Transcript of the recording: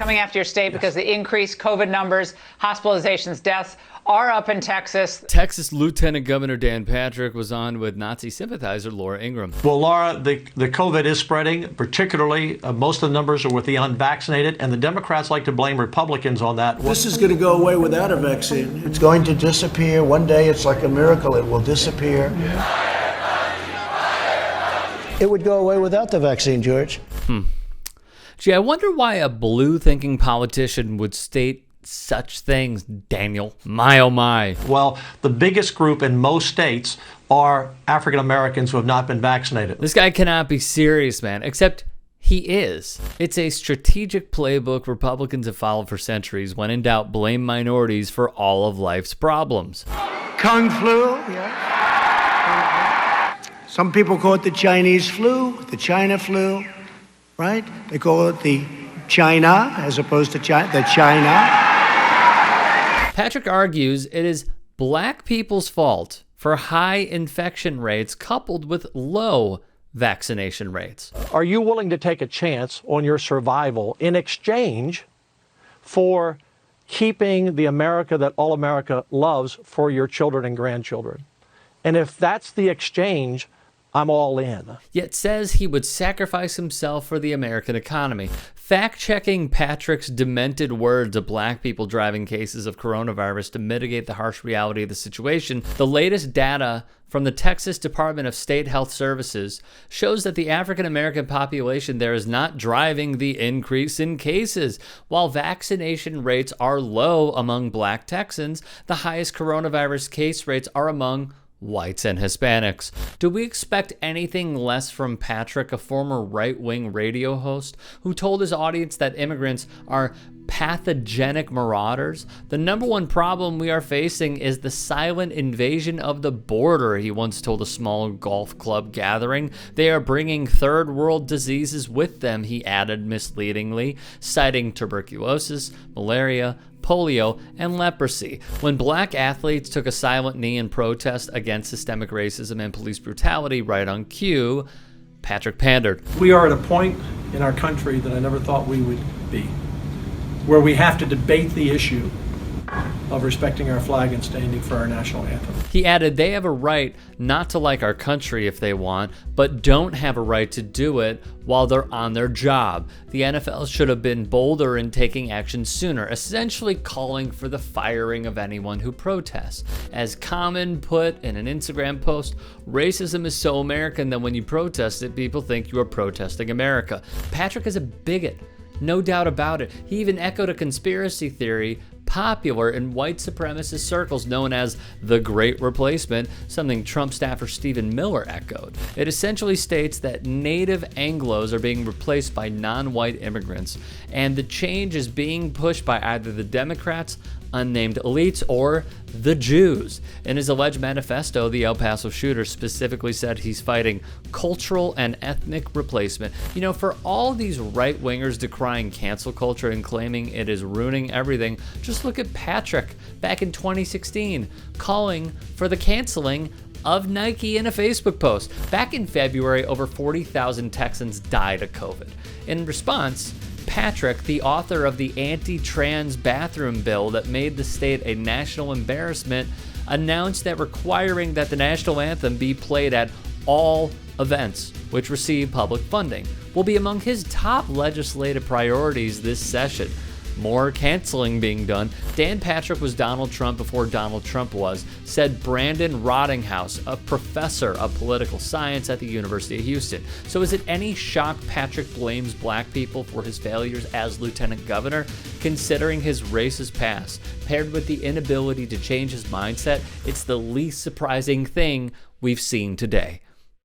coming after your state because the increased COVID numbers, hospitalizations, deaths are up in Texas. Texas Lieutenant Governor Dan Patrick was on with Nazi sympathizer Laura Ingraham. Well, Laura, the COVID is spreading, particularly most of the numbers are with the unvaccinated, and the Democrats like to blame Republicans on that. This is going to go away without a vaccine. It's going to disappear. One day, it's like a miracle. It will disappear. It would go away without the vaccine, George. Gee, I wonder why a blue-thinking politician would state such things, Daniel. My, oh my. Well, the biggest group in most states are African Americans who have not been vaccinated. This guy cannot be serious, man, except he is. It's a strategic playbook Republicans have followed for centuries. When in doubt, blame minorities for all of life's problems. Kung flu, yeah. Some people call it the Chinese flu, the China flu, right? They call it the China as opposed to the China. Patrick argues it is black people's fault for high infection rates coupled with low vaccination rates. Are you willing to take a chance on your survival in exchange for keeping the America that all America loves for your children and grandchildren? And if that's the exchange, I'm all in. Yet says he would sacrifice himself for the American economy. Fact-checking Patrick's demented words of black people driving cases of coronavirus to mitigate the harsh reality of the situation, the latest data from the Texas Department of State Health Services shows that the African-American population there is not driving the increase in cases. While vaccination rates are low among black Texans, the highest coronavirus case rates are among whites and Hispanics. Do we expect anything less from Patrick, a former right-wing radio host who told his audience that immigrants are pathogenic marauders? The number one problem we are facing is the silent invasion of the border, he once told a small golf club gathering. They are bringing third world diseases with them, he added misleadingly, citing tuberculosis, malaria, polio, and leprosy. When black athletes took a silent knee in protest against systemic racism and police brutality right on cue, Patrick pandered. We are at a point in our country that I never thought we would be, where we have to debate the issue of respecting our flag and standing for our national anthem. He added they have a right not to like our country if they want, but don't have a right to do it while they're on their job. The NFL should have been bolder in taking action sooner, essentially calling for the firing of anyone who protests. As Common put in an Instagram post, racism is so American that when you protest it, people think you are protesting America. Patrick is a bigot. No doubt about it. He even echoed a conspiracy theory popular in white supremacist circles known as the Great Replacement, something Trump staffer Stephen Miller echoed. It essentially states that native Anglos are being replaced by non-white immigrants, and the change is being pushed by either the Democrats, unnamed elites, or the Jews. In his alleged manifesto, the El Paso shooter specifically said he's fighting cultural and ethnic replacement. You know, for all these right-wingers decrying cancel culture and claiming it is ruining everything, just look at Patrick back in 2016, calling for the canceling of Nike in a Facebook post. Back in February, over 40,000 Texans died of COVID. In response, Patrick, the author of the anti-trans bathroom bill that made the state a national embarrassment, announced that requiring that the national anthem be played at all events which receive public funding will be among his top legislative priorities this session. More canceling being done. Dan Patrick was Donald Trump before Donald Trump was, said Brandon Rottinghouse, a professor of political science at the University of Houston. So is it any shock Patrick blames black people for his failures as lieutenant governor? Considering his racist past, paired with the inability to change his mindset, it's the least surprising thing we've seen today.